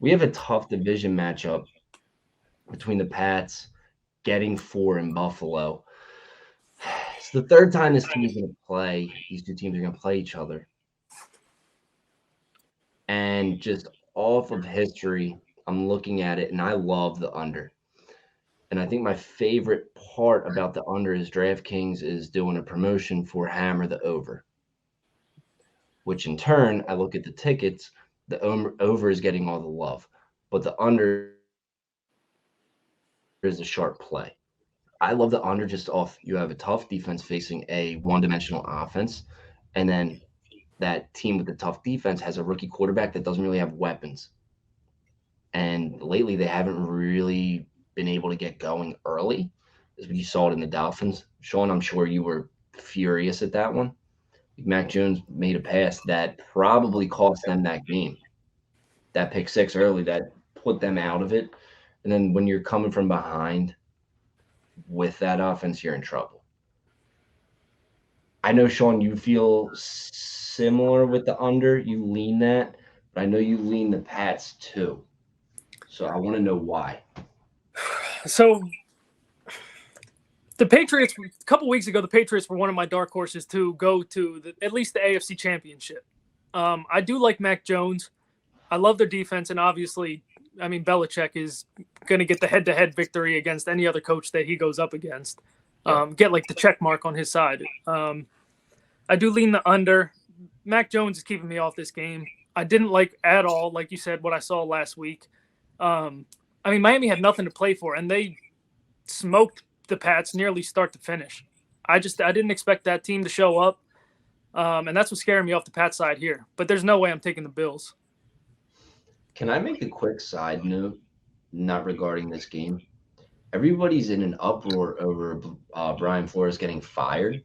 we have a tough division matchup between the Pats getting 4 in Buffalo. It's the third time this team's going to play. These two teams are going to play each other. And just off of history, I'm looking at it, and I love the under. And I think my favorite part about the under is DraftKings is doing a promotion for Hammer the Over, which in turn, I look at the tickets, the over is getting all the love, but the under is a sharp play. I love the under just off. You have a tough defense facing a one-dimensional offense, and then that team with the tough defense has a rookie quarterback that doesn't really have weapons. And lately, they haven't really been able to get going early. As you saw it in the Dolphins. Sean, I'm sure you were furious at that one. Mac Jones made a pass that probably cost them that game. That pick six early that put them out of it. And then when you're coming from behind with that offense, you're in trouble. I know, Sean, you feel similar with the under. You lean that, but I know you lean the Pats too. So I want to know why. So the Patriots, a couple weeks ago, the Patriots were one of my dark horses to go to at least the AFC Championship. I do like Mac Jones. I love their defense, and obviously, I mean, Belichick is going to get the head-to-head victory against any other coach that he goes up against. Get like the check mark on his side. I do lean the under. Mac Jones is keeping me off this game. I didn't like at all, like you said, what I saw last week. I mean, Miami had nothing to play for, and they smoked the Pats nearly start to finish. I didn't expect that team to show up, and that's what's scaring me off the Pats side here. But there's no way I'm taking the Bills. Can I make a quick side note, not regarding this game? Everybody's in an uproar over Brian Flores getting fired.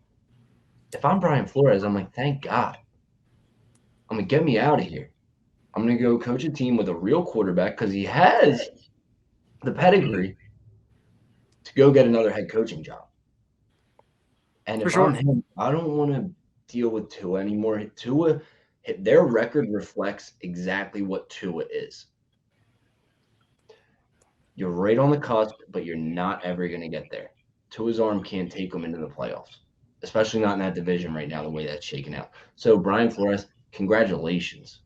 If I'm Brian Flores, I'm like, thank God. I'm going to get me out of here. I'm going to go coach a team with a real quarterback because he has the pedigree to go get another head coaching job. And if I'm him, I don't want to deal with Tua anymore. Tua, their record reflects exactly what Tua is. You're right on the cusp, but you're not ever going to get there. Tua's arm can't take him into the playoffs, especially not in that division right now, the way that's shaken out. So, Brian Flores, congratulations.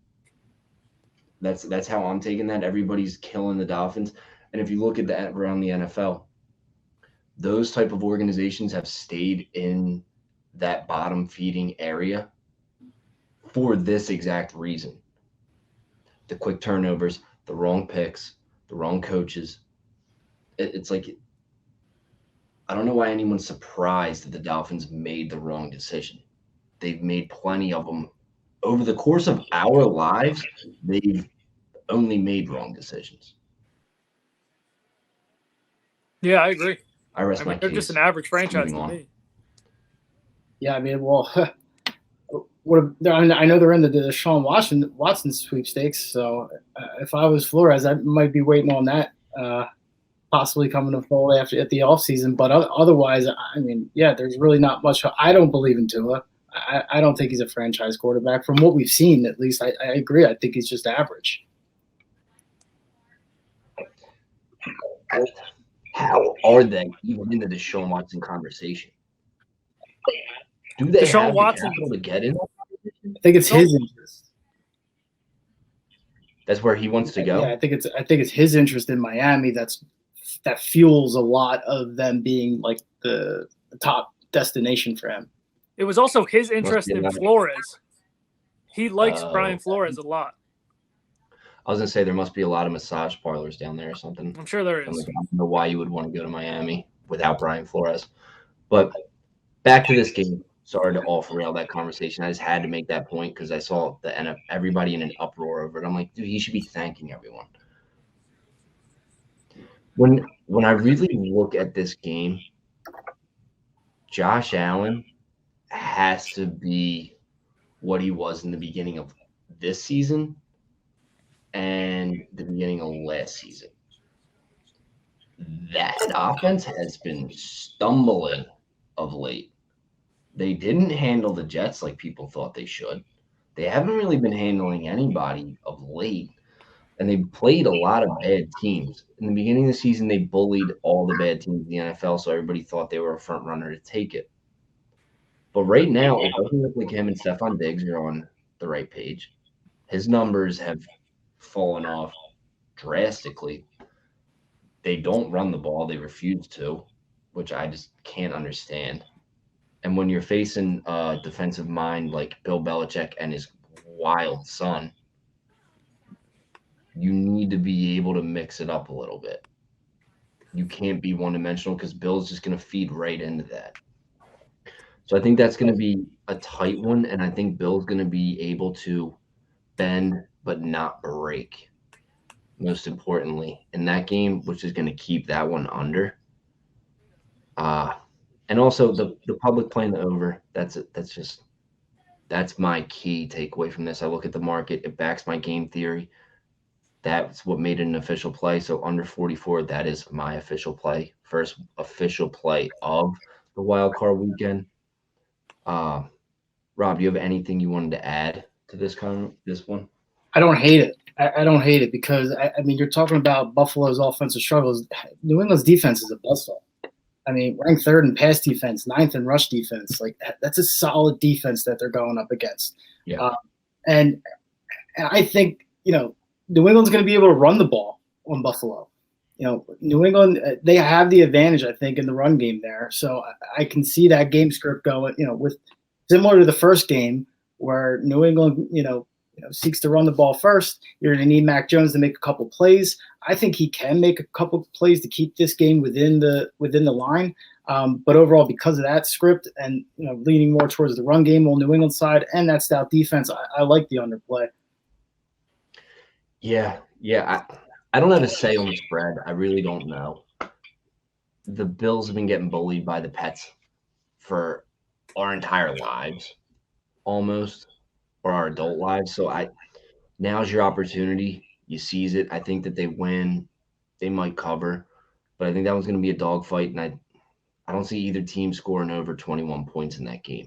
That's how I'm taking that. Everybody's killing the Dolphins. And if you look at that around the NFL, those type of organizations have stayed in that bottom feeding area for this exact reason. The quick turnovers, the wrong picks, the wrong coaches. It's like, I don't know why anyone's surprised that the Dolphins made the wrong decision. They've made plenty of them. Over the course of our lives, they've only made wrong decisions. Yeah, I agree. I rest my case. They're just an average franchise to me. Yeah, I mean, well, I know they're in the Deshaun Watson sweepstakes. So if I was Flores, I might be waiting on that possibly coming to fold at the offseason. But otherwise, I mean, yeah, there's really not much. I don't believe in Tua. I don't think he's a franchise quarterback. From what we've seen, at least, I agree. I think he's just average. How are they even in the Deshaun Watson conversation? Do they Deshaun have Watson the capital to get in? I think it's his interest. That's where he wants to go. Yeah, I think it's his interest in Miami that fuels a lot of them being like the top destination for him. It was also his interest in Flores. He likes Brian Flores a lot. I was going to say there must be a lot of massage parlors down there or something. I'm sure there is. I don't know why you would want to go to Miami without Brian Flores. But back to this game. Sorry to off-rail that conversation. I just had to make that point because I saw everybody in an uproar over it. I'm like, dude, he should be thanking everyone. When I really look at this game, Josh Allen has to be what he was in the beginning of this season and the beginning of last season. That offense has been stumbling of late. They didn't handle the Jets like people thought they should. They haven't really been handling anybody of late. And they played a lot of bad teams. In the beginning of the season, they bullied all the bad teams in the NFL, so everybody thought they were a front runner to take it. But right now, it doesn't look like him and Stephon Diggs are on the right page. His numbers have fallen off drastically. They don't run the ball, they refuse to, which I just can't understand. And when you're facing a defensive mind like Bill Belichick and his wild son, you need to be able to mix it up a little bit. You can't be one dimensional because Bill's just going to feed right into that. So I think that's going to be a tight one, and I think Bill's going to be able to bend but not break. Most importantly, in that game, which is going to keep that one under. And also the public playing the over. That's my key takeaway from this. I look at the market; it backs my game theory. That's what made it an official play. So under 44, that is my official play. First official play of the wild card weekend. Rob, do you have anything you wanted to add to this one? I don't hate it. I don't hate it because I mean you're talking about Buffalo's offensive struggles. New England's defense is a buzzsaw. I mean, ranked third in pass defense, ninth in rush defense. Like that's a solid defense that they're going up against. Yeah. And I think New England's going to be able to run the ball on Buffalo. New England, they have the advantage, I think, in the run game there. So I can see that game script going, with similar to the first game where New England, seeks to run the ball first. You're going to need Mac Jones to make a couple plays. I think he can make a couple plays to keep this game within the line. But overall, because of that script and leaning more towards the run game on New England side and that stout defense, I like the underplay. Yeah. I don't have a say on the spread. I really don't know. The Bills have been getting bullied by the Pets for our entire lives, almost, or our adult lives. So now's your opportunity. You seize it. I think that they win. They might cover, but I think that one's going to be a dogfight, and I don't see either team scoring over 21 points in that game.